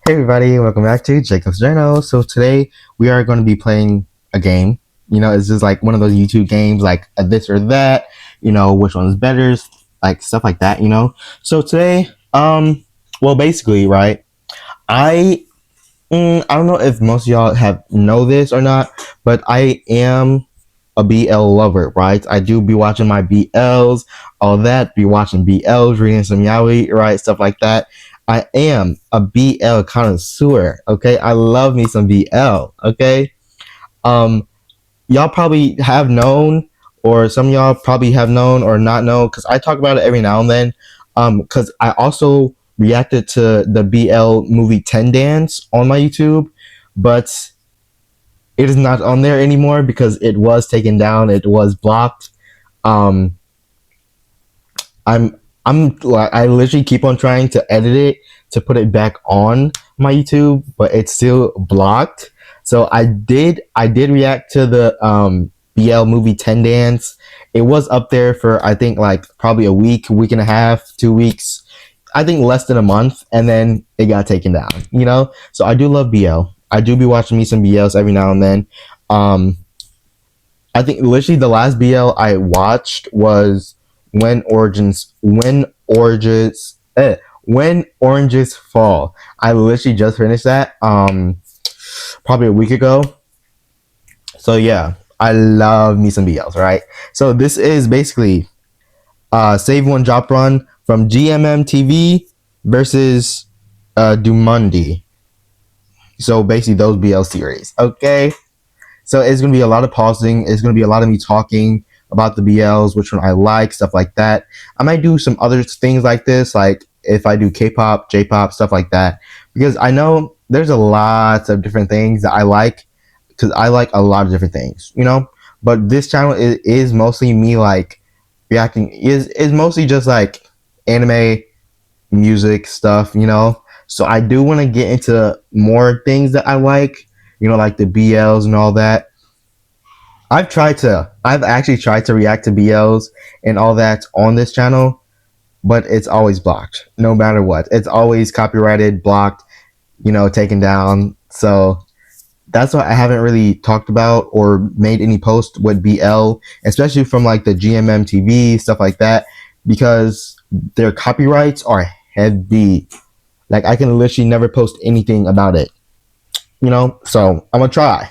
Hey everybody, welcome back to Jacob's Journal. So today we are going to be playing a game. It's just like one of those YouTube games, like a this or that. Which one's better, like stuff like that. So today, well, basically, right? I I don't know if most of y'all have know this or not, but I am a BL lover, right? I do be watching my BLs, all that, be watching BLs, reading some yaoi, right? Stuff like that. I am a BL connoisseur, okay? I love me some BL, okay? Um, y'all probably have known, or some of y'all probably have known or not known, because I talk about it every now and then. Because I also reacted to the BL movie 10 Dance on my YouTube, but it is not on there anymore because it was taken down. It was blocked. Um, I literally keep on trying to edit it to put it back on my YouTube, but it's still blocked. So I did react to the BL movie 10 Dance. It was up there for I think like probably a week and a half, 2 weeks. I think less than a month, and then it got taken down. So I do love BL. I do be watching me some BLs every now and then. Um, I think literally the last BL I watched was when oranges fall. I literally just finished that probably a week ago. So yeah, I love me some BLs, right? So this is basically Save One Drop Run from GMMTV versus DOMUNDI. So basically those BL series. Okay. So it's going to be a lot of pausing. It's going to be a lot of me talking about the BLs, which one I like, stuff like that. I might do some other things like this, like if I do K-pop, J-pop, stuff like that, because I know there's a lot of different things that I like, because I like a lot of different things. But this channel is mostly me like reacting. Is mostly just like anime, music stuff. So I do want to get into more things that I like the BLs and all that. I've actually tried to react to BLs and all that on this channel, but it's always blocked, no matter what. It's always copyrighted, blocked, taken down. So that's why I haven't really talked about or made any post with BL, especially from like the GMMTV, stuff like that, because their copyrights are heavy. Like I can literally never post anything about it. So I'm gonna try.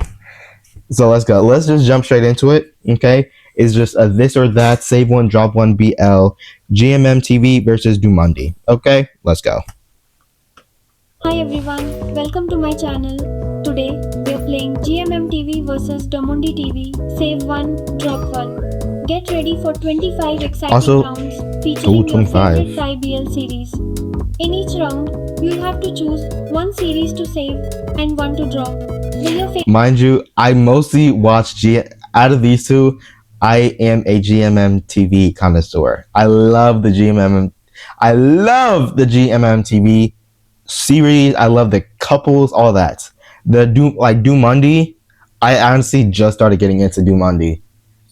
So let's go. Let's just jump straight into it. Okay, it's just a this or that, save one, drop one, BL, GMMTV versus DOMUNDI. Okay, let's go. Hi everyone, welcome to my channel. Today we are playing GMMTV versus DOMUNDI TV. Save one, drop one. Get ready for 25 exciting Also, rounds featuring your 25. favorite 5BL series. In each round, you'll have to choose one series to save and one to drop. Will your favorite Mind you, I mostly watch out of these two, I am a GMMTV connoisseur. I love the GMMTV series. I love the couples, all that. The DOMUNDI, I honestly just started getting into DOMUNDI.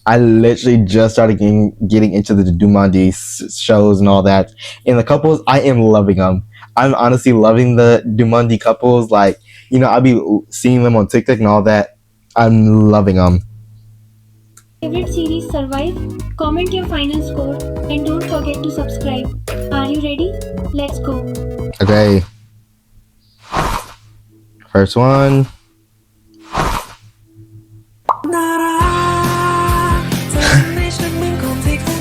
I literally just started getting into the DOMUNDI shows and all that. And the couples, I am loving them. I'm honestly loving the DOMUNDI couples. Like, I'll be seeing them on TikTok and all that. I'm loving them. series survive? Comment your final score and don't forget to subscribe. Are you ready? Let's go. Okay. First one.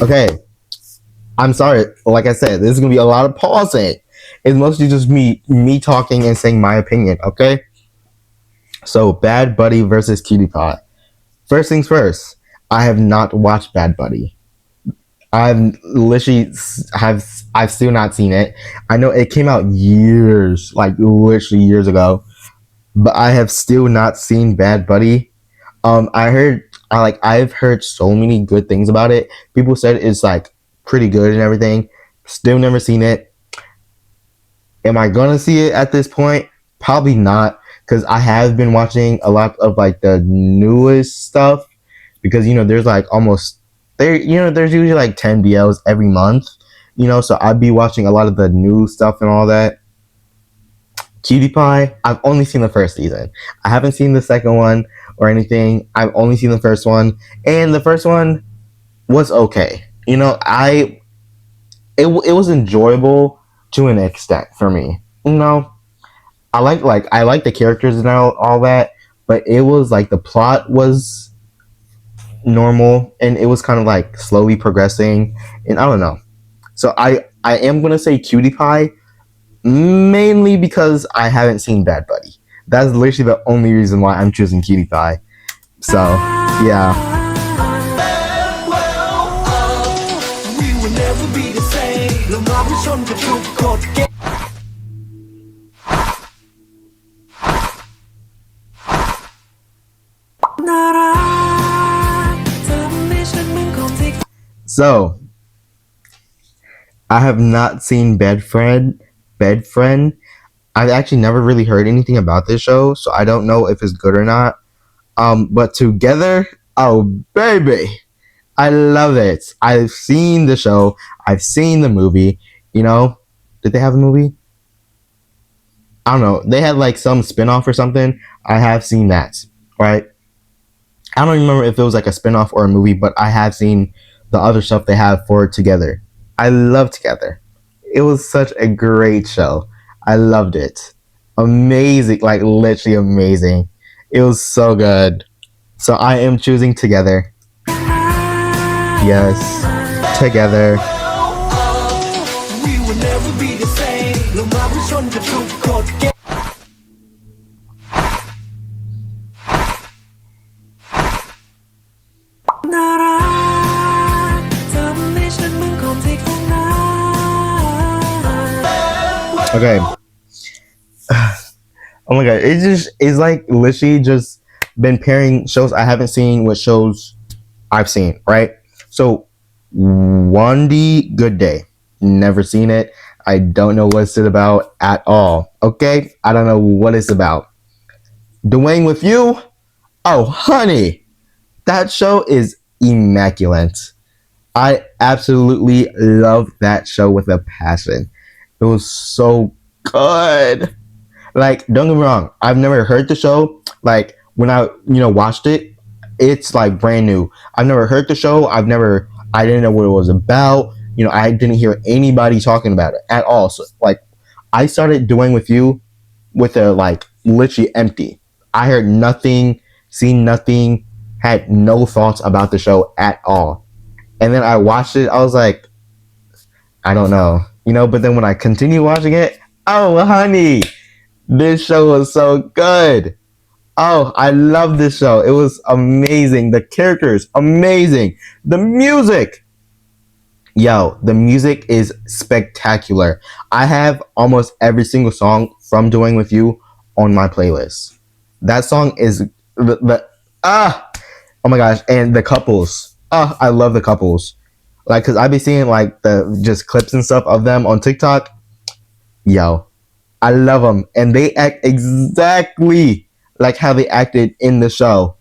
Okay. I'm sorry. Like I said, this is gonna be a lot of pausing. It's mostly just me talking and saying my opinion. Okay. So, Bad Buddy versus Cutie Pie. First things first. I have not watched Bad Buddy. I've still not seen it. I know it came out years, like literally years ago, but I have still not seen Bad Buddy. I've heard so many good things about it. People said it's like pretty good and everything. Still never seen it. Am I gonna see it at this point? Probably not, because I have been watching a lot of like the newest stuff. Because there's like almost there's usually like 10 BLs every month. So I'd be watching a lot of the new stuff and all that. Cutie Pie, I've only seen the first season. I haven't seen the second one or anything. I've only seen the first one, and the first one was okay. It was enjoyable to an extent for me. I like the characters and all that, but it was like the plot was normal and it was kind of like slowly progressing, and I don't know. So I am gonna say Cutie Pie mainly because I haven't seen Bad Buddy. That's literally the only reason why I'm choosing Cutie Pie. So yeah. So I have not seen Bedfriend. Bedfriend. I've actually never really heard anything about this show, so I don't know if it's good or not. But Together, oh baby, I love it. I've seen the show. I've seen the movie. Did they have a movie? I don't know. They had like some spinoff or something. I have seen that, right? I don't remember if it was like a spinoff or a movie, but I have seen the other stuff they have for Together. I love Together. It was such a great show. I loved it. Amazing, like literally amazing. It was so good. So I am choosing Together. Yes, Together. Okay. Oh my god, it's like literally just been pairing shows I haven't seen with shows I've seen, right? So Wandy Good Day. Never seen it. I don't know what's it about at all. Okay? I don't know what it's about. Dwayne with You? Oh honey. That show is immaculate. I absolutely love that show with a passion. It was so good. Like, don't get me wrong, I've never heard the show. Like, when I watched it, it's like brand new. I've never heard the show. I didn't know what it was about. I didn't hear anybody talking about it at all. So like, I started doing with you with a like literally empty. I heard nothing, seen nothing, had no thoughts about the show at all. And then I watched it. I was like, I don't know, But then when I continued watching it, oh honey, this show was so good. Oh, I love this show. It was amazing. The characters, amazing. The music. Yo, the music is spectacular. I have almost every single song from Doing With You on my playlist. That song is oh my gosh, and the couples. Oh, I love the couples. Like, cause I be seeing like the just clips and stuff of them on TikTok. Yo, I love them, and they act exactly like how they acted in the show.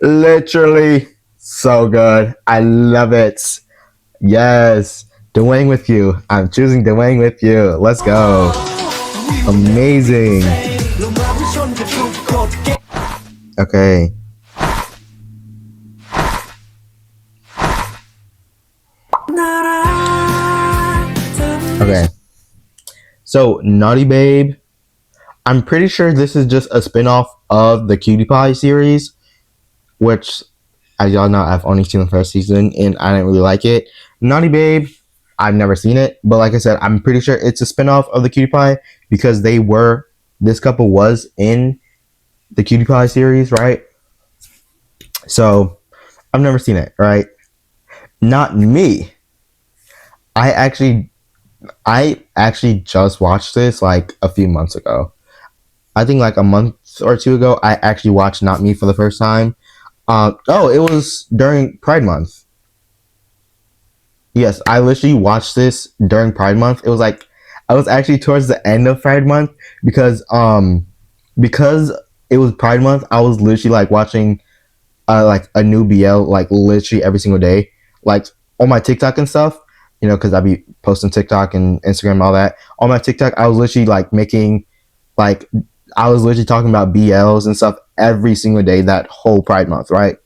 Literally so good. I love it. Yes, Dwayne with You. I'm choosing Dwayne with You. Let's go. Amazing. Okay. Okay. So, Naughty Babe. I'm pretty sure this is just a spin-off of the Cutie Pie series, which, as y'all know, I've only seen the first season and I didn't really like it. Naughty Babe, I've never seen it, but like I said, I'm pretty sure it's a spin-off of the Cutie Pie because this couple was in the Cutie Pie series, right? So, I've never seen it, right? Not me. I actually just watched this like a few months ago. I think like a month or two ago, I actually watched Not Me for the first time. It was during Pride Month. Yes, I literally watched this during Pride Month. It was like I was actually towards the end of Pride Month because it was Pride Month. I was literally like watching like a new BL like literally every single day, like on my TikTok and stuff. Because I be posting TikTok and Instagram and all that. On my TikTok, I was literally like making Like I was literally talking about BLs and stuff every single day that whole Pride Month, right?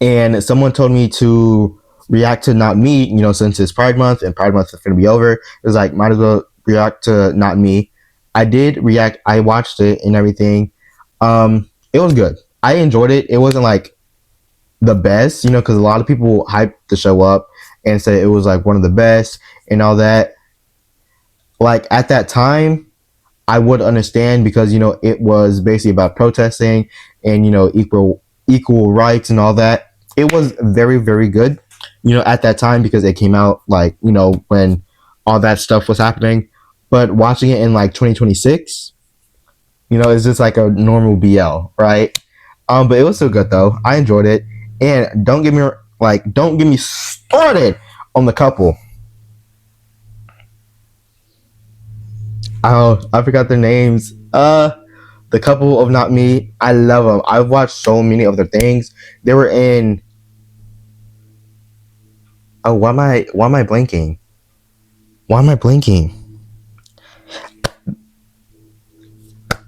And someone told me to react to Not Me, since it's Pride Month and Pride Month is going to be over. It was like, might as well react to Not Me. I did react. I watched it and everything. It was good. I enjoyed it. It wasn't like the best, because a lot of people hyped the show up and said it was like one of the best and all that. Like at that time, I would understand because it was basically about protesting and equal rights and all that. It was very very good, at that time because it came out like when all that stuff was happening. But watching it in like 2026, it's just like a normal BL, right? But it was so good though. I enjoyed it, and don't get me started on the couple. Oh, I forgot their names. The couple of Not Me. I love them. I've watched so many of their things. They were in. Oh, why am I blinking? Why am I blinking?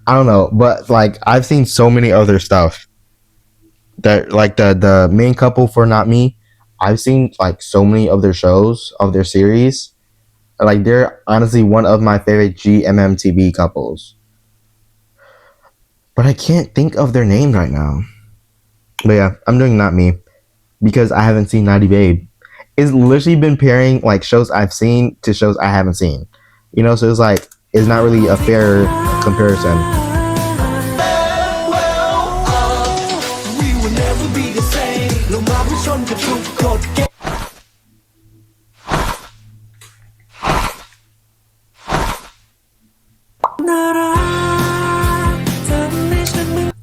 I don't know, but like I've seen so many other stuff that like the main couple for Not Me. I've seen like so many of their shows of their series. Like they're honestly one of my favorite GMMTV couples. But I can't think of their names right now. But yeah, I'm doing Not Me because I haven't seen Naughty Babe. It's literally been pairing like shows I've seen to shows I haven't seen. So it's like it's not really a fair comparison.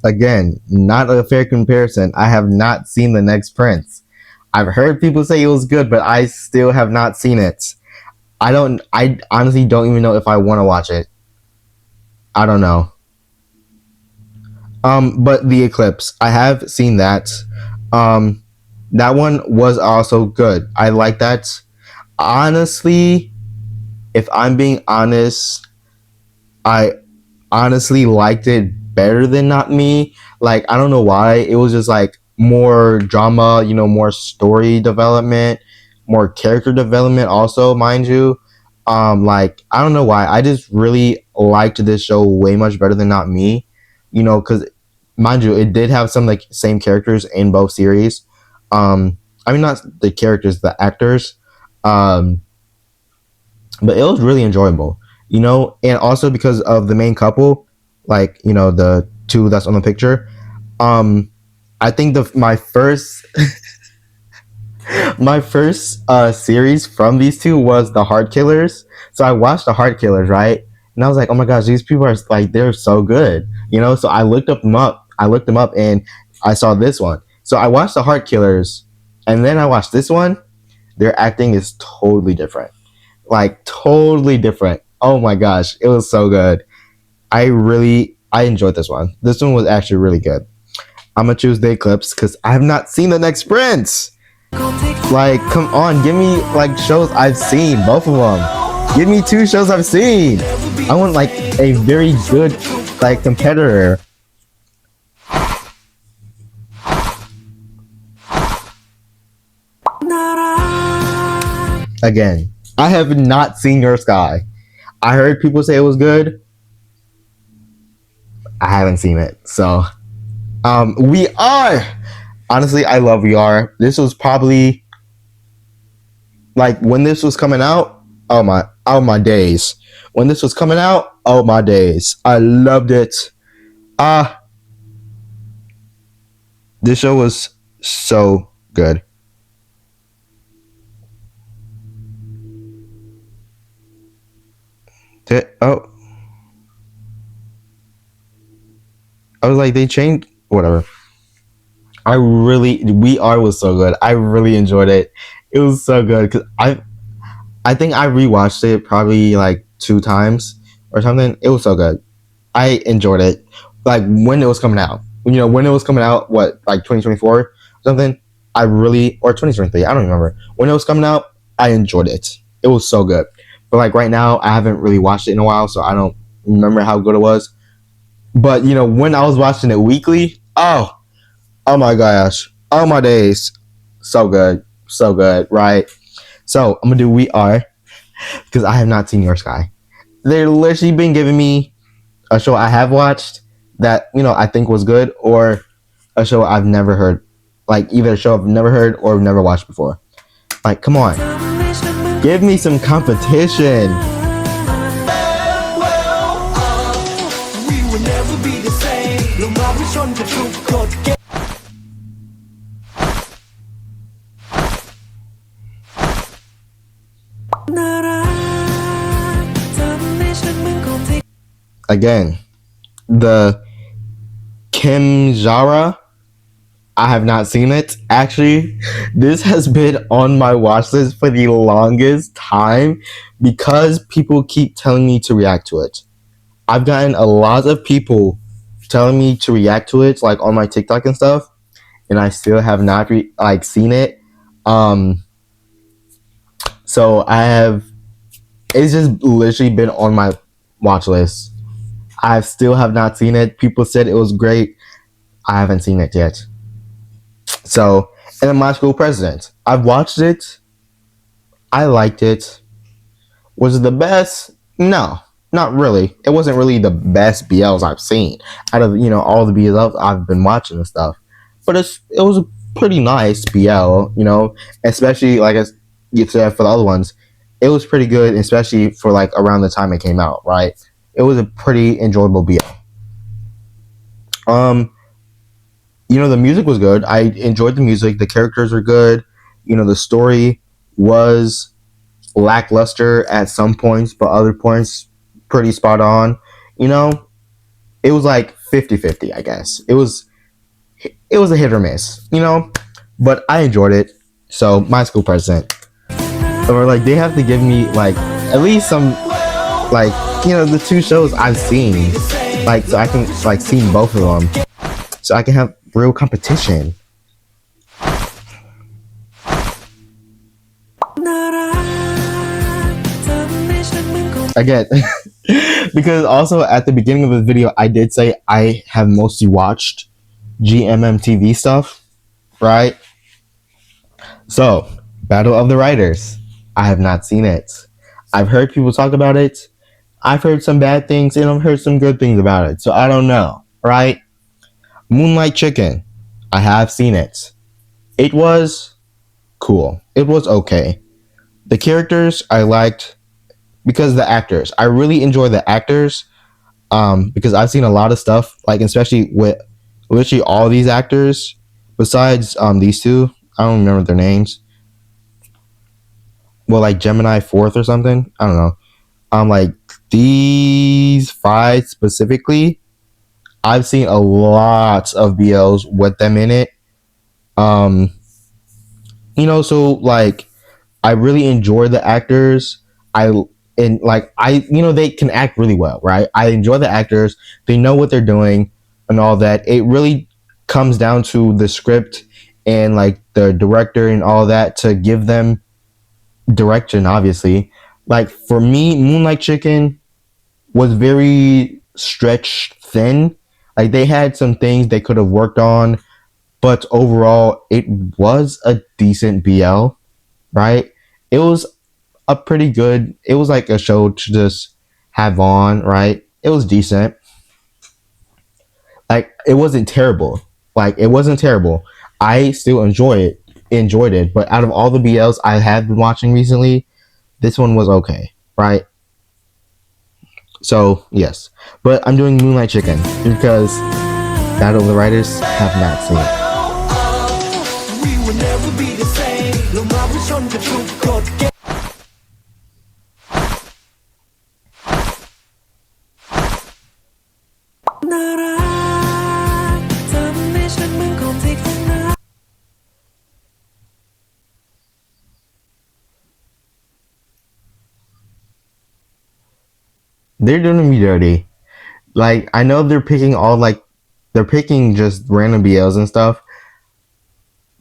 Again, not a fair comparison. I have not seen The Next Prince. I've heard people say it was good, but I still have not seen it. I honestly don't even know if I want to watch it. I don't know. But The Eclipse, I have seen that. Um, that one was also good. I like that. Honestly, if I'm being honest, I honestly liked it better than Not Me. Like I don't know why. It was just like more drama, more story development, more character development also, mind you. Like I don't know why. I just really liked this show way much better than Not Me. Cuz mind you, it did have some like same characters in both series. I mean not the characters, the actors. Um but it was really enjoyable, and also because of the main couple, like the two that's on the picture. um I think the my first my first series from these two was the Heart Killers. So I watched the Heart Killers, right? And I was like, oh my gosh, these people are like they're so good, so I looked them up and I saw this one. So I watched the Heart Killers and then I watched this one. Their acting is totally different, like totally different. Oh my gosh, it was so good. I enjoyed this one. This one was actually really good. I'm gonna choose The Eclipse because I have not seen The Next Prince. Like, come on, give me like shows I've seen, both of them. Give me two shows I've seen. I want like a very good like competitor. Again, I have not seen Your Sky. I heard people say it was good. I haven't seen it. So, we are. Honestly, I love We Are. This was probably like when this was coming out. Oh my days. When this was coming out, oh my days. I loved it. Ah, this show was so good. Oh, I was like, they changed whatever. We Are was so good. I really enjoyed it. It was so good because I think I rewatched it probably like two times or something. It was so good. I enjoyed it. Like when it was coming out. When it was coming out, what, like 2024 or something? Or 2023, I don't remember. When it was coming out, I enjoyed it. It was so good. But like right now, I haven't really watched it in a while, so I don't. remember how good it was. But you know, when I was watching it weekly, oh my gosh, oh my days, so good, right? So I'm gonna do We Are because I have not seen Your Sky. They're literally been giving me a show I have watched that I think was good, or a show I've never heard, like either a show I've never heard or never watched before. Like, come on, give me some competition. Again, the Kim Jara, I have not seen it. Actually, this has been on my watch list for the longest time because people keep telling me to react to it. I've gotten a lot of people telling me to react to it, like on my TikTok and stuff, and I still have not seen it. So I have. It's just literally been on my watch list. I still have not seen it. People said it was great. I haven't seen it yet. So, and then My School President. I've watched it. I liked it. Was it the best? No, not really. It wasn't really the best BLs I've seen out of all the BLs I've been watching and stuff. But it was a pretty nice BL, especially like as you said for the other ones. It was pretty good, especially for like around the time it came out, right? It was a pretty enjoyable BL. The music was good. I enjoyed the music. The characters were good. The story was lackluster at some points, but other points pretty spot on. It was like 50-50, I guess. It was a hit or miss, but I enjoyed it. So My School President. Or like they have to give me like at least some the two shows I've seen, like so I can like see both of them, so I can have real competition. Again, because also at the beginning of the video I did say I have mostly watched GMMTV stuff, right? So Battle of the Writers, I have not seen it. I've heard people talk about it. I've heard some bad things and I've heard some good things about it. So I don't know, right? Moonlight Chicken, I have seen it. It was cool. It was okay. The characters I liked because the actors. I really enjoy the actors because I've seen a lot of stuff, like especially with literally all these actors besides these two. I don't remember their names. Well, like Gemini 4th or something. I don't know. Like these 5 specifically, I've seen a lot of BLs with them in it. So like I really enjoy the actors. They can act really well, right? I enjoy the actors. They know what they're doing and all that. It really comes down to the script and like the director and all that to give them direction, obviously. Like for me, Moonlight Chicken was very stretched thin. Like they had some things they could have worked on, but overall it was a decent BL, right? It was it was like a show to just have on, right? It was decent. Like it wasn't terrible. I still enjoyed it, but out of all the BLs I have been watching recently, this one was okay, right? So yes, but I'm doing Moonlight Chicken because Battle of the Writers have not seen it. They're doing me dirty. Like I know they're picking just random BLs and stuff,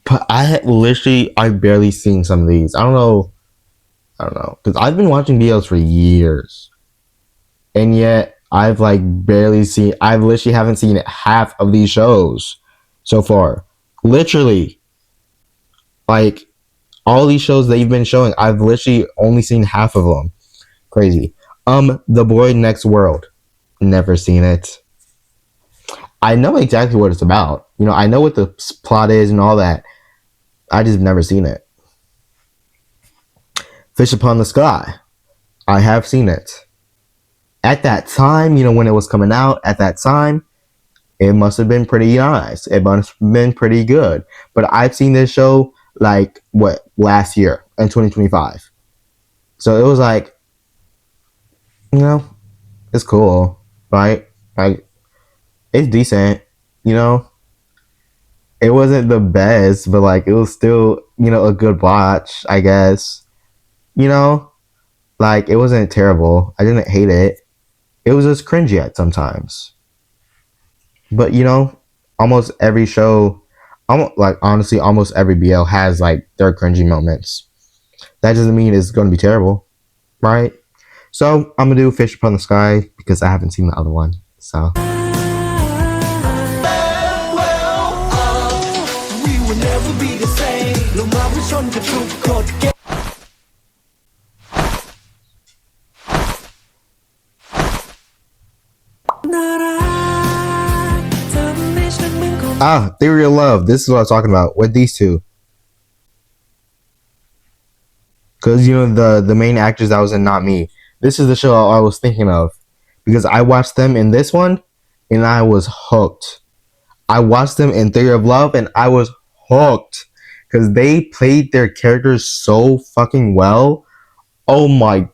but I barely seen some of these. I don't know, because I've been watching BLs for years, and yet I've like barely seen. I literally haven't seen half of these shows so far. Literally, like all these shows that you've been showing, I've literally only seen half of them. Crazy. The Boy Next World. Never seen it. I know exactly what it's about. You know, I know what the plot is and all that. I just never seen it. Fish Upon the Sky. I have seen it. At that time, you know, when it was coming out, at that time, it must have been pretty nice. It must have been pretty good. But I've seen this show like what last year in 2025. So it was like, you know, it's cool, right? Like it's decent, you know. It wasn't the best, but like it was still, you know, a good watch, I guess. You know, like it wasn't terrible. I didn't hate it. It was just cringy at sometimes. But you know, almost every show, almost like honestly, almost every BL has like their cringy moments. That doesn't mean it's going to be terrible, right? So I'm gonna do Fish Upon the Sky because I haven't seen the other one. So. Ah, Theory of Love. This is what I was talking about with these two. Because, you know, the main actors that was in Not Me. This is the show I was thinking of. Because I watched them in this one, and I was hooked. I watched them in Theory of Love, and I was hooked. Because they played their characters so fucking well. Oh my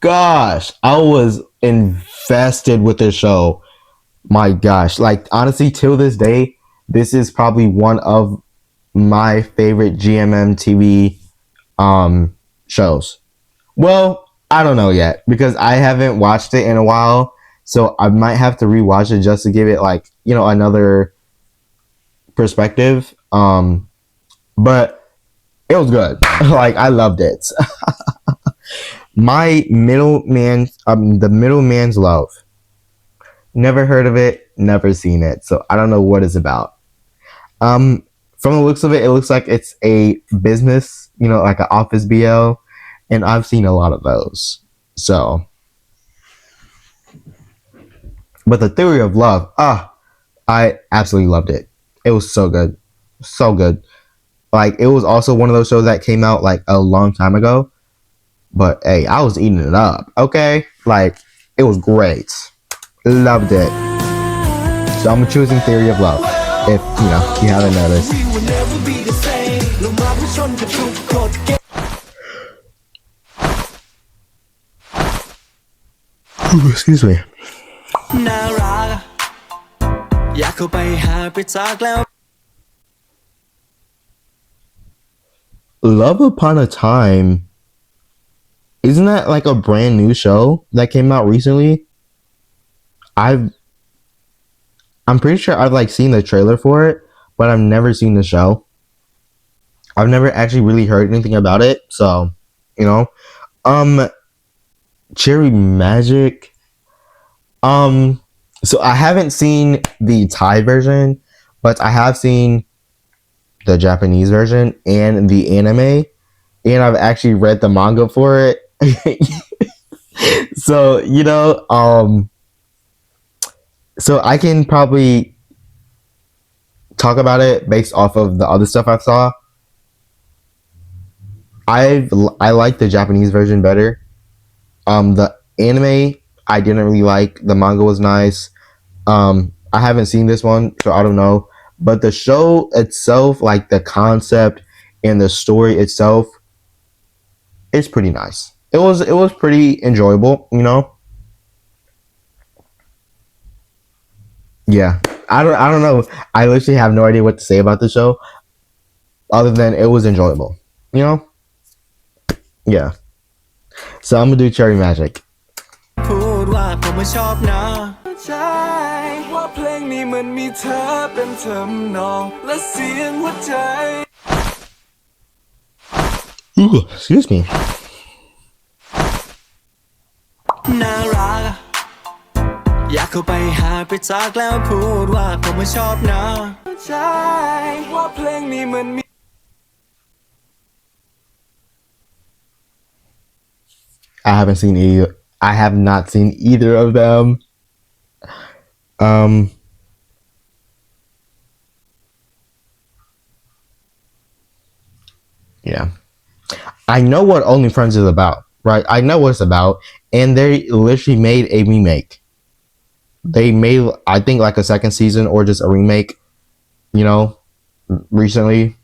gosh. I was invested with this show. My gosh. Like, honestly, till this day, this is probably one of my favorite GMMTV shows. Well, I don't know yet because I haven't watched it in a while, so I might have to rewatch it just to give it like, you know, another perspective. But it was good. Like I loved it. My Middleman, the Middleman's Love. Never heard of it, never seen it, so I don't know what it's about. From the looks of it, it looks like it's a business, you know, like an office BL, and I've seen a lot of those. So, but the Theory of Love, I absolutely loved it. It was so good, so good. Like it was also one of those shows that came out like a long time ago, but hey, I was eating it up. Okay, like it was great, loved it. So I'm choosing Theory of Love. If you know, you haven't noticed. Ooh, excuse me. Love Upon a Time. Isn't that like a brand new show that came out recently? I'm pretty sure I've like seen the trailer for it, but I've never seen the show. I've never actually really heard anything about it, so you know. Cherry Magic. So I haven't seen the Thai version, but I have seen the Japanese version and the anime, and I've actually read the manga for it. So, you know, so I can probably talk about it based off of the other stuff I saw. I like the Japanese version better. The anime I didn't really like. The manga was nice. I haven't seen this one, so I don't know. But the show itself, like the concept and the story itself, it's pretty nice. It was pretty enjoyable, you know. Yeah, I don't know. I literally have no idea what to say about the show, other than it was enjoyable, you know. Yeah. So I'm gonna do Cherry Magic. Ooh, excuse me. เข้าไปหาไปจากแล้วพูดว่าผมไม่ชอบนะใช่ว่าเพลงนี้มันมี I haven't seen either. I have not seen either of them. Um, yeah. I know what OnlyFriends is about, right? I know what it's about, and they literally made a remake. They made, I think, like a second season or just a remake, you know, recently.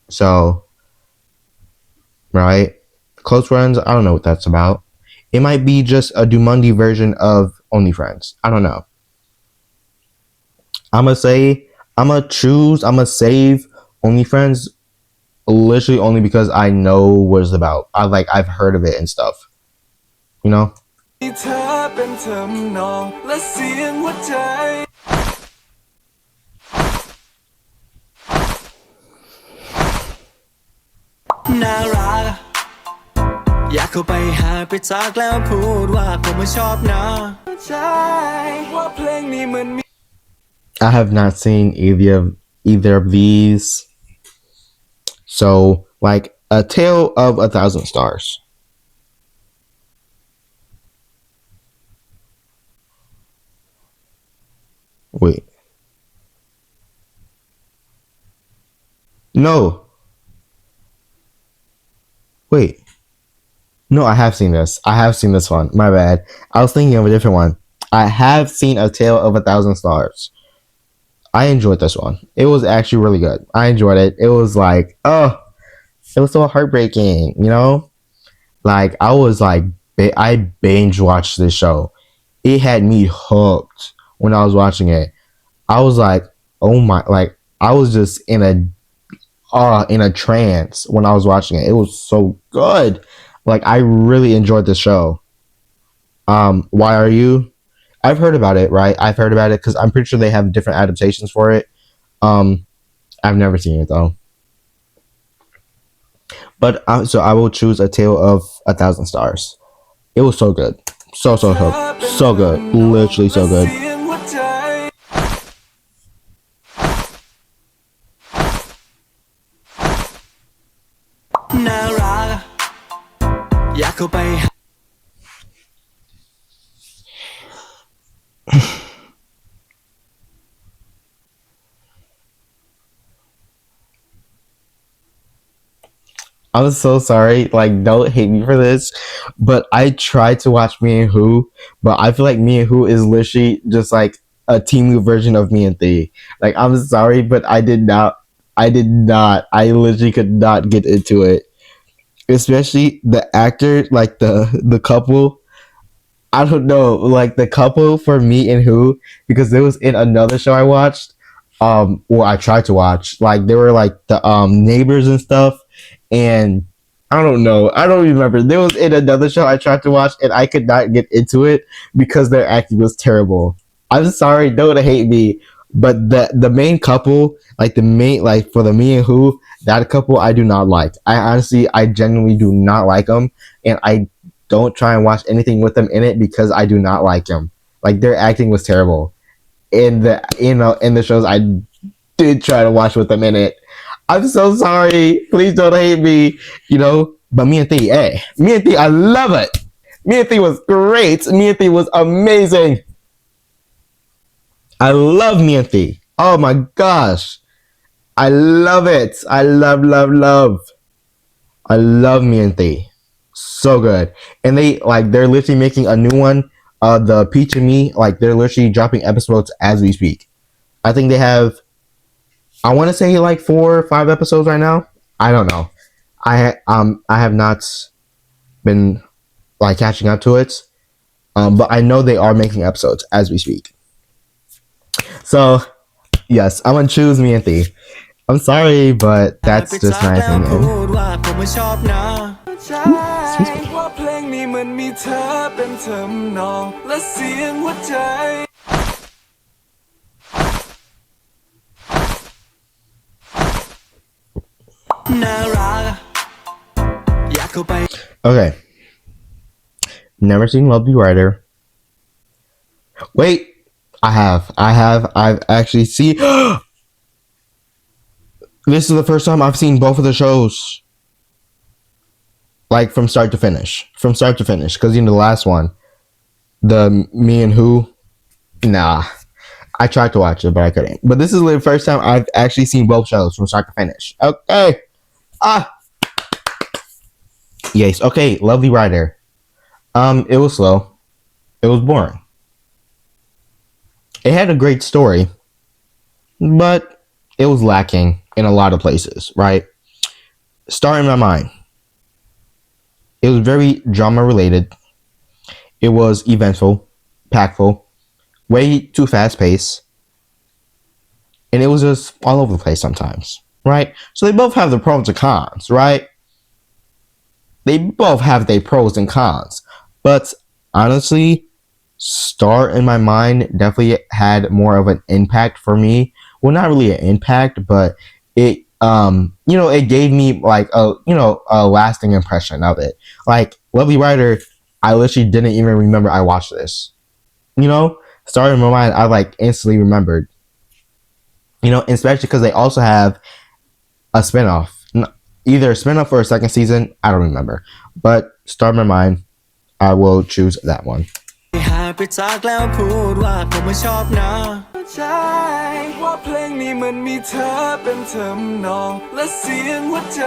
So, right? Close Friends, I don't know what that's about. It might be just a DOMUNDI version of OnlyFriends. I don't know. I'm gonna save OnlyFriends literally only because I know what it's about. I've heard of it and stuff. You know? เธอเป็นเธอมองและเสียงหัวใจน่ารักอยากเข้าไปหาไปจากแล้วพูดว่าผมไม่ชอบนะใช่ว่าเพลงนี้มันมี I have not seen either of these. So, like, A Tale of a Thousand Stars. Wait. No. Wait. No, I have seen this. I have seen this one. My bad. I was thinking of a different one. I have seen A Tale of a Thousand Stars. I enjoyed this one. It was actually really good. I enjoyed it. It was like, oh, it was so heartbreaking, you know? Like, I was like, I binge watched this show. It had me hooked when I was watching it. I was like, oh my, like, I was just in a trance when I was watching it. It was so good. Like, I really enjoyed the show. Why Are You? I've heard about it, right? I've heard about it because I'm pretty sure they have different adaptations for it. I've never seen it though. But so I will choose A Tale of a Thousand Stars. It was so good. So good. Literally so good. I'm so sorry. Like, don't hate me for this, but I tried to watch Me and Who, but I feel like Me and Who is literally just like a Timu version of Me and Thee. Like, I'm sorry, but I did not. I did not. I literally could not get into it. Especially the actor, like the couple. I don't know, like the couple for Me and Who, because it was in another show I watched. Or I tried to watch. Like, they were like the neighbors and stuff, and I don't know. I don't remember. There was in another show I tried to watch, and I could not get into it because their acting was terrible. I'm sorry, don't hate me, but the main couple, like the main, like for the Me and Who, that couple I do not like. I genuinely do not like them, and I don't try and watch anything with them in it because I do not like them. Like, their acting was terrible in the shows I did try to watch with them in it. I'm so sorry. Please don't hate me. But Me and Thee, hey, Me and Thee, I love it. Me and Thee was great. Me and Thee was amazing. I love Me and Thee. Oh my gosh. I love it. I love. I love Me and Thee. So good. And they're literally making a new one. The Peach and Me, like, they're literally dropping episodes as we speak. I think they have, I want to say like 4 or 5 episodes right now. I don't know. I have not been like catching up to it. But I know they are making episodes as we speak. So yes, I'm gonna choose Me and Thee. I'm sorry, but that's just my opinion. Excuse me. ว่าเพลงนี้มันมีเธอเป็นเธอมนองและเสียงหัวใจน่ารักอยากเข้าไป Okay. Never seen Love Be Writer. Wait, I've actually seen. This is the first time I've seen both of the shows, like from start to finish. Because the last one, the Me and Who, nah. I tried to watch it, but I couldn't. But this is the first time I've actually seen both shows from start to finish. Okay. Yes. Okay. Lovely Rider. It was slow. It was boring. It had a great story, but it was lacking in a lot of places, right? Start in my mind. It was very drama related. It was eventful, impactful, way too fast paced, and it was just all over the place sometimes, right? So they both have the pros and cons, right? They both have their pros and cons, but honestly, Star in my mind definitely had more of an impact for me. Well, not really an impact, but it it gave me like a lasting impression of it. Like Lovely Rider, I literally didn't even remember I watched this. Star in my mind, I like instantly remembered. Especially because they also have a spinoff, either a spinoff or a second season. I don't remember, but Star in my mind, I will choose that one. หายไปจากแล้วพูดว่าผมไม่ชอบนะใช่ว่าเพลงนี้มันมีเธอเป็นเทำนองและเสียงหัวใจ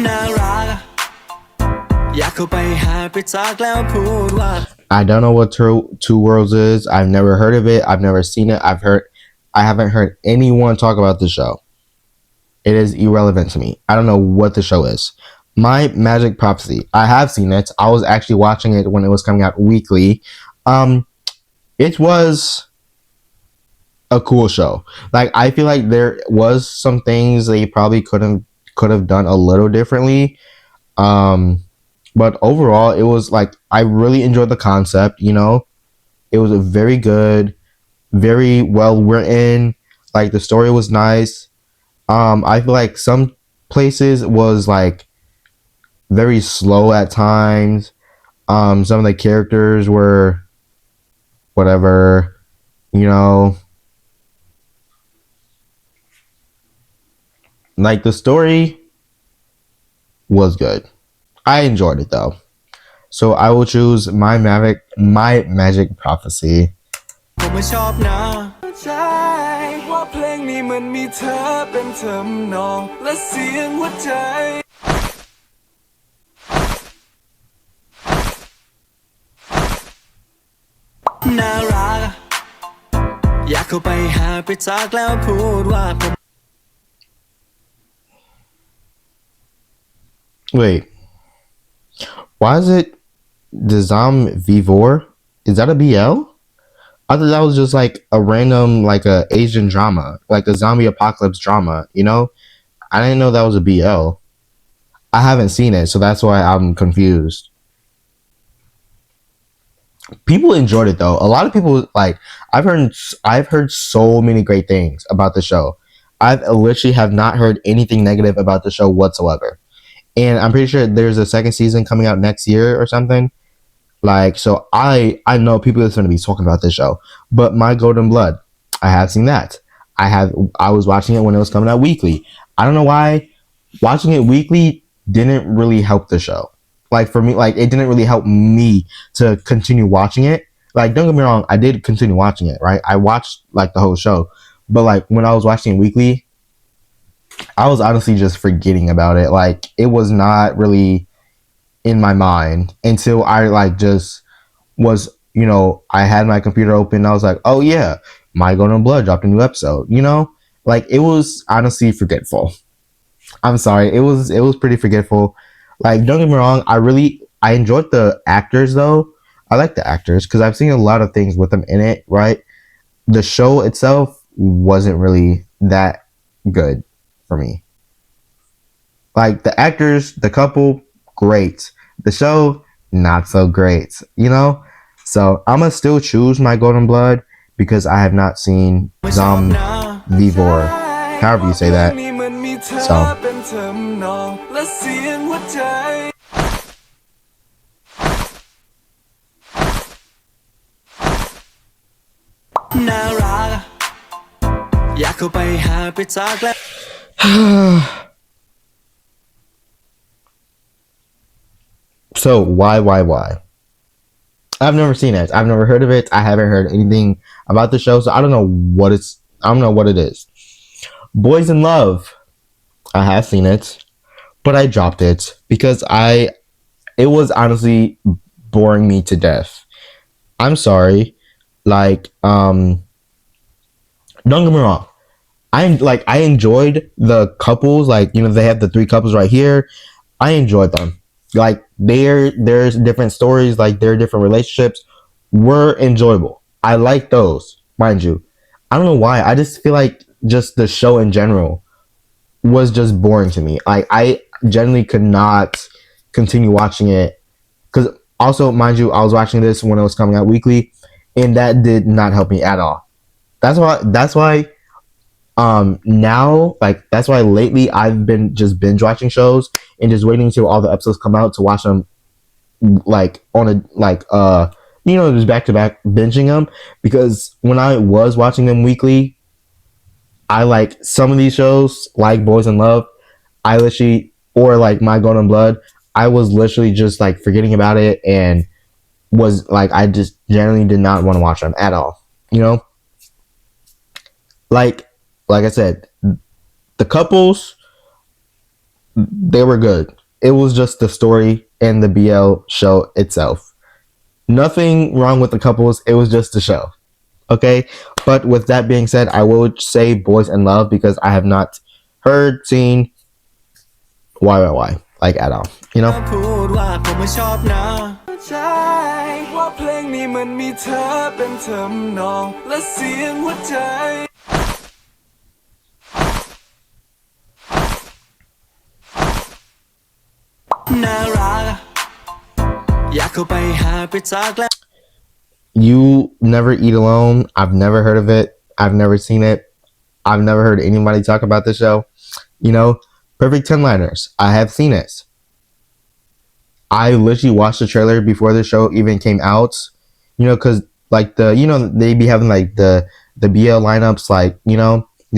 น่ารักอยากเข้าไปหายไปจากแล้วพูดว่า I don't know what Two Worlds is. I've never heard of it. I've never seen it. I haven't heard anyone talk about the show. It is irrelevant to me. I don't know what the show is. My Magic Prophecy. I have seen it. I was actually watching it when it was coming out weekly. It was a cool show. Like I feel like there was some things they probably could have done a little differently. But overall, it was like I really enjoyed the concept. It was a very good, very well written. Like the story was nice. I feel like some places was like very slow at times. Some of the characters were whatever, like the story was good. I enjoyed it though. So I will choose my Magic Prophecy. ผมไม่ชอบนะใช่ว่าเพลงนี้มันมีเธอเป็นเทำนองและเสียงหัวใจน่ารักอยากเข้าไปหาไปจากแล้วพูดว่าผม Wait, why is it the Vivor? Is that a BL? I thought that was just like a random, like a Asian drama, like a zombie apocalypse drama. I didn't know that was a BL. I haven't seen it, so that's why I'm confused. People enjoyed it though. A lot of people like. I've heard so many great things about the show. I've literally have not heard anything negative about the show whatsoever. And I'm pretty sure there's a second season coming out next year or something. Like, so I know people that's going to be talking about this show. But My Golden Blood, I have seen that. I was watching it when it was coming out weekly. I don't know why watching it weekly didn't really help the show. Like for me, like it didn't really help me to continue watching it. Like, don't get me wrong, I did continue watching it, right? I watched like the whole show. But like when I was watching it weekly, I was honestly just forgetting about it. Like it was not really in my mind until I like just was, I had my computer open. I was like, oh yeah, My Golden Blood dropped a new episode, like it was honestly forgetful. I'm sorry. It was pretty forgetful. Like, don't get me wrong. I enjoyed the actors though. I like the actors because I've seen a lot of things with them in it, right? The show itself wasn't really that good for me. Like the actors, the couple, great. The show, not so great, So I'm gonna still choose My Golden Blood because I have not seen Vivor, however you say that. So เข้าไปหาไปจากแล้ว So why? I've never seen it. I've never heard of it. I haven't heard anything about the show, so I don't know what it's. I don't know what it is. Boys in Love. I have seen it, but I dropped it because it was honestly boring me to death. I'm sorry. Like, don't get me wrong. I enjoyed the couples. Like, they have the three couples right here. I enjoyed them. Like, there's different stories. Like, their different relationships were enjoyable. I like those, mind you. I don't know why. I just feel like just the show in general was just boring to me. I generally could not continue watching it because also, mind you, I was watching this when it was coming out weekly, and that did not help me at all. That's why now, like, that's why lately I've been just binge watching shows and just waiting until all the episodes come out to watch them, like, on a just back to back binging them, because when I was watching them weekly, I like some of these shows like Boys in Love, I literally, or like My Golden Blood, I was literally just like forgetting about it and was like, I just generally did not want to watch them at all, like I said, the couples, they were good. It was just the story and the BL show itself. Nothing wrong with the couples. It was just the show. Okay? But with that being said, I will say Boys in Love because I have not heard, seen why, like, at all. พูดว่าผมไม่ชอบนะใช่ว่าเพลงนี้มันมีเธอเป็นทำนองและเสียงหัวใจ น่ารักอยากเข้าไปหาไปจากแล้ว You Never Eat Alone. I've never heard of it. I've never seen it. I've never heard anybody talk about the show. Perfect 10-liners. I have seen it. I literally watched the trailer before the show even came out. Because like they be having like the BL lineups, like,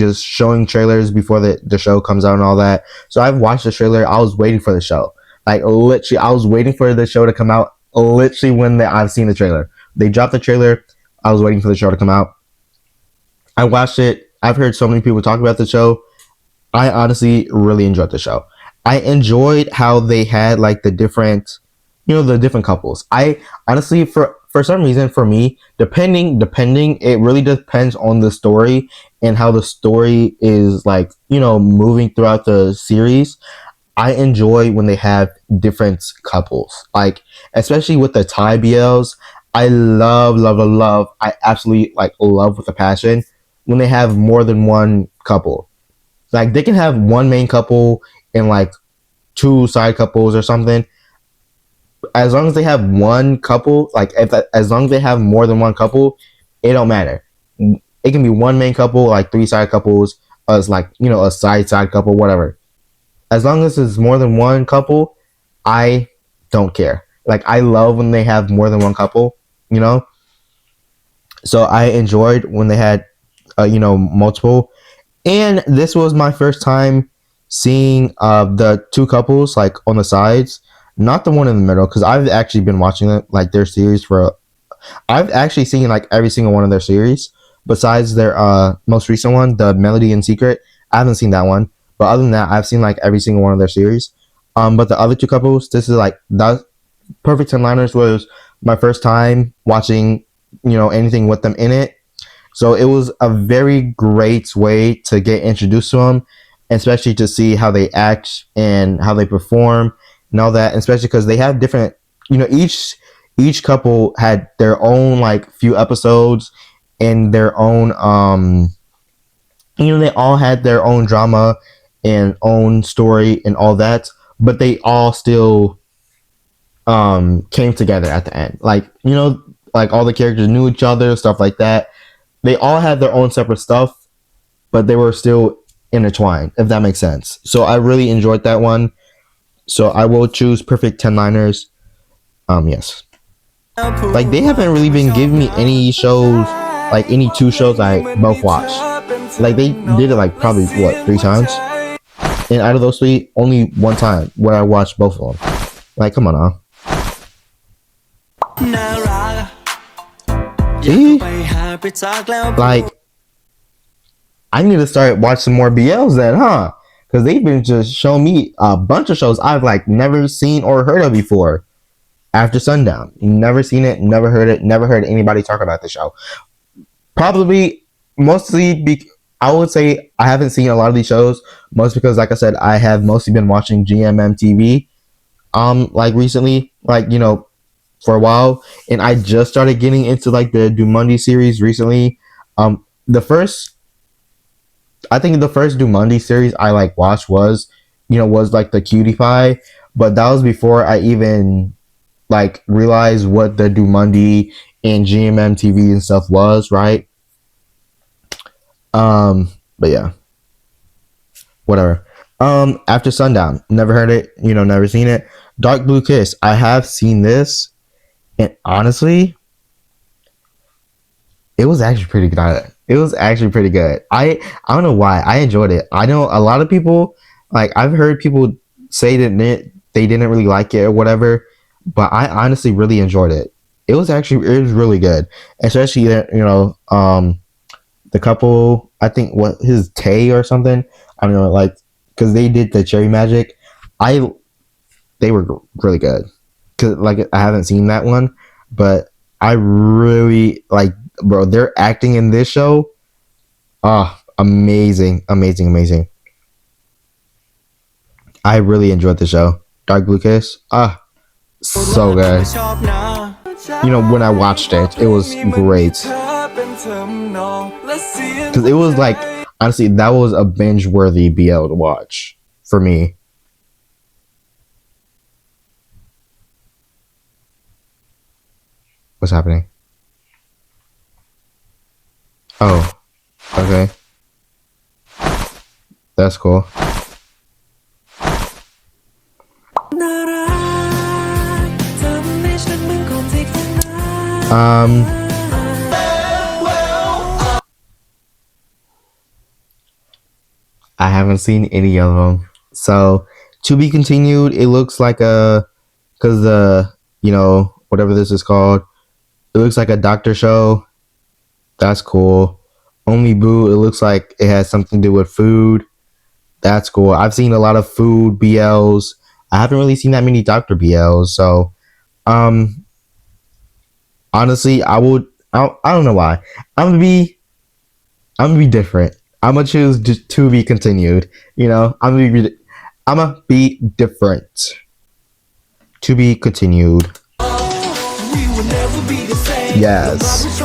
just showing trailers before the show comes out and all that. So I've watched the trailer. I was waiting for the show. Like, literally, I was waiting for the show to come out. Literally, when I've seen the trailer, they dropped the trailer. I was waiting for the show to come out. I watched it. I've heard so many people talk about the show. I honestly really enjoyed the show. I enjoyed how they had like the different couples. I honestly, for some reason, for me, depending, it really depends on the story and how the story is like, moving throughout the series. I enjoy when they have different couples, like, especially with the Thai BLs. I love. I absolutely like love with a passion when they have more than one couple. Like, they can have one main couple and like two side couples or something. As long as they have one couple, like, as long as they have more than one couple, it don't matter. It can be one main couple, like three side couples, as like, a side couple, whatever. As long as it's more than one couple, I don't care. Like, I love when they have more than one couple, So I enjoyed when they had, multiple. And this was my first time seeing the two couples, like, on the sides, not the one in the middle, because I've actually been watching it, like, their series I've actually seen like every single one of their series besides their most recent one, the Melody in Secret. I haven't seen that one. But other than that, I've seen like every single one of their series. But the other two couples, this is like that Perfect 10-liners was my first time watching, anything with them in it. So it was a very great way to get introduced to them, especially to see how they act and how they perform and all that. Especially because they have different, each couple had their own like few episodes and their own, they all had their own drama and own story and all that, but they all still came together at the end. Like, like all the characters knew each other, stuff like that. They all had their own separate stuff, but they were still intertwined, if that makes sense. So I really enjoyed that one. So I will choose Perfect 10-liners. Yes. Like, they haven't really been giving me any shows like any two shows I both watched. Like they did it like probably what 3 times, and out of those 3, only one time where I watched both of them. Like, come on now. See? Like, I need to start watching more BLs then, huh? Because they've been just showing me a bunch of shows I've like never seen or heard of before. After Sundown, never seen it, never heard it, never heard anybody talk about the show. Probably, mostly, I would say I haven't seen a lot of these shows, mostly because, like I said, I have mostly been watching GMMTV, like recently, like, you know, for a while, and I just started getting into like the DOMUNDI series recently. The first, I think the first DOMUNDI series I like watched was like the Cutie Pie, but that was before I even like realize what the DOMUNDI and GMMTV and stuff was, right? But yeah, whatever. After Sundown, never heard it, never seen it. Dark Blue Kiss, I have seen this, and honestly, it was actually pretty good. It was actually pretty good. I don't know why I enjoyed it. I know a lot of people, like I've heard people say that they didn't really like it or whatever, but I honestly really enjoyed it. It was really good, especially the couple. I think what his Tay or something. I don't know, like because they did the Cherry Magic. They were really good. Cause like I haven't seen that one, but I really like, bro. Their acting in this show, amazing. I really enjoyed the show. Dark Blue Kiss, so good. When I watched it, it was great. Because it was like, honestly, that was a binge-worthy BL to watch for me. What's happening? Oh, okay. That's cool. I haven't seen any of them. So, to be continued, it looks like because whatever this is called, it looks like a doctor show. That's cool. Only Boo, it looks like it has something to do with food. That's cool. I've seen a lot of food BLs. I haven't really seen that many doctor BLs. So, honestly, I don't know why. I'm gonna be different. I'm gonna choose to be continued. I'm gonna be different. To be continued. Yes.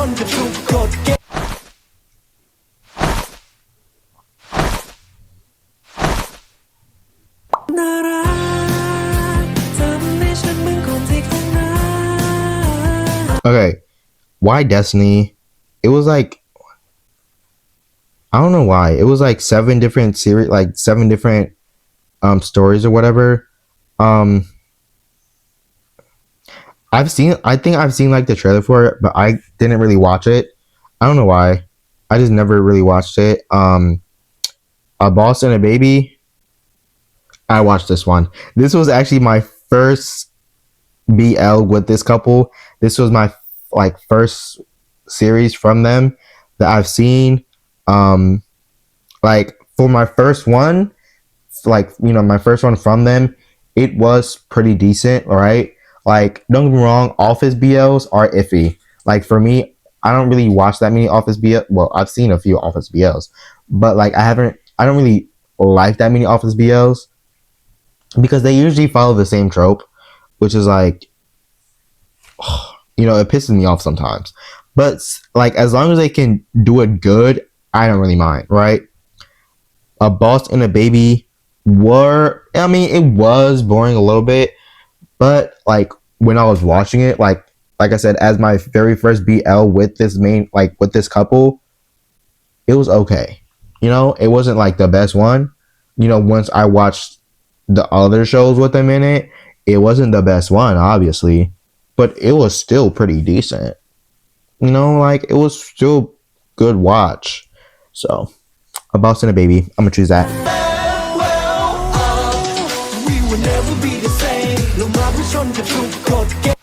Okay. Why Destiny? It was like, I don't know why. It was like 7 different series, like 7 different stories or whatever. I think I've seen like the trailer for it, but I didn't really watch it. I don't know why. I just never really watched it. A Boss and a Baby. I watched this one. This was actually my first BL with this couple. This was my like first series from them that I've seen. Like for my first one, my first one from them, it was pretty decent, right? Like, don't get me wrong, Office BLs are iffy. Like for me, I don't really watch that many Office BLs. Well, I've seen a few Office BLs, but like I don't really like that many Office BLs because they usually follow the same trope, which is like, it pisses me off sometimes. But like, as long as they can do it good, I don't really mind, right? A Boss and a Baby it was boring a little bit, but like when I was watching it, like I said, as my very first BL with this couple, it was okay. It wasn't like the best one. Once I watched the other shows with them in it, it wasn't the best one, obviously, but it was still pretty decent. you know, like it was still good watch. So a boss and a baby, I'm gonna choose that. We will never be the same ลงมาเพื่อชนกับทุกกฎเกณฑ์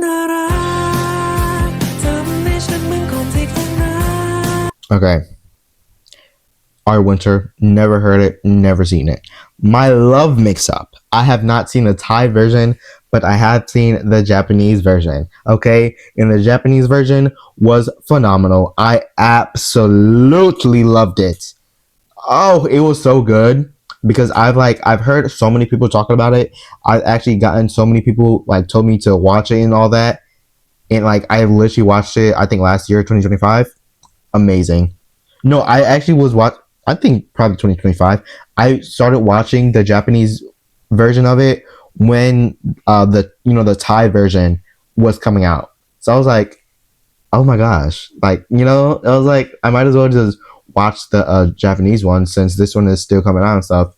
น่ารักทำให้ฉันเหมือนคนที่ข้างหน้า Okay. Our Winter, never heard it, never seen it. My Love Mix Up. I have not seen the Thai version, but I have seen the Japanese version. Okay, and the Japanese version was phenomenal. I absolutely loved it. Oh, it was so good because I've heard so many people talking about it. I've actually gotten so many people like told me to watch it and all that. And like I literally watched it I think last year, 2025. Amazing. No, I actually was I think probably 2025. I started watching the Japanese version of it when the Thai version was coming out. So I was like, oh my gosh, like I was like, I might as well just watch the Japanese one since this one is still coming out and stuff.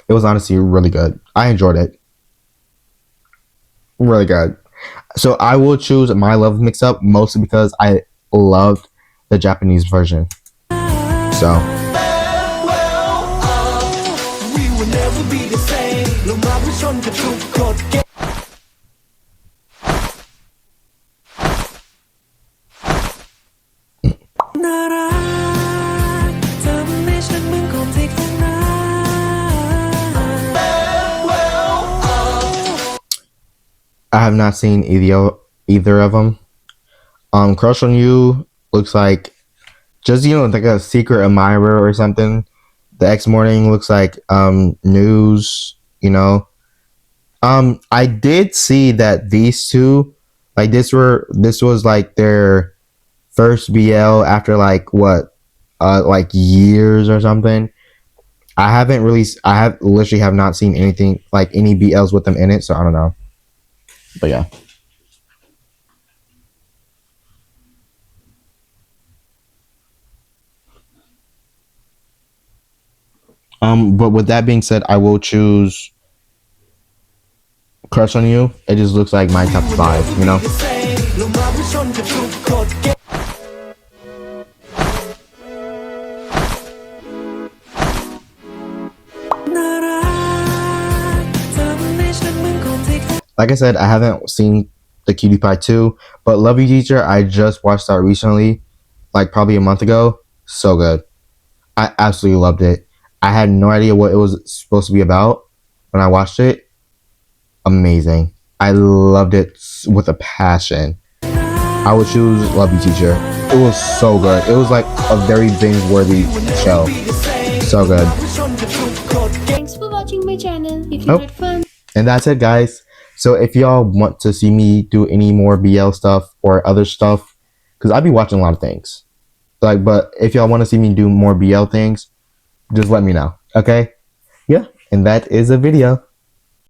It was honestly really good. I enjoyed it. Really good. So I will choose My Love Mix Up mostly because I loved the Japanese version. So We will never be the same ลงมาเพื่อชนกับทุกกฎเกณฑ์น่ารักทำให้ฉันเหมือนคนที่ข้างหน้า I have not seen either of them. Crush on You looks like just like a secret admirer or something. The X Morning looks like news. I did see that these two, like this was like their first BL after like what, like years or something. I literally have not seen anything like any BLs with them in it, so I don't know. But yeah. But with that being said, I will choose Crush on You. It just looks like my top 5, you know? ลงมาเพื่อชนกับทุกกฎเกณฑ์ Like I said, I haven't seen the Cutie Pie 2, but Love You Teacher, I just watched that recently, like probably a month ago. So good. I absolutely loved it. I had no idea what it was supposed to be about when I watched it. Amazing. I loved it with a passion. I would choose Love You Teacher. It was so good. It was like a very binge-worthy show. So good. Thanks for watching my channel. If you Nope. had fun, And that's it, guys. So if y'all want to see me do any more BL stuff or other stuff, because I'll be watching a lot of things. But if y'all want to see me do more BL things, just let me know. Okay? Yeah. And that is a video.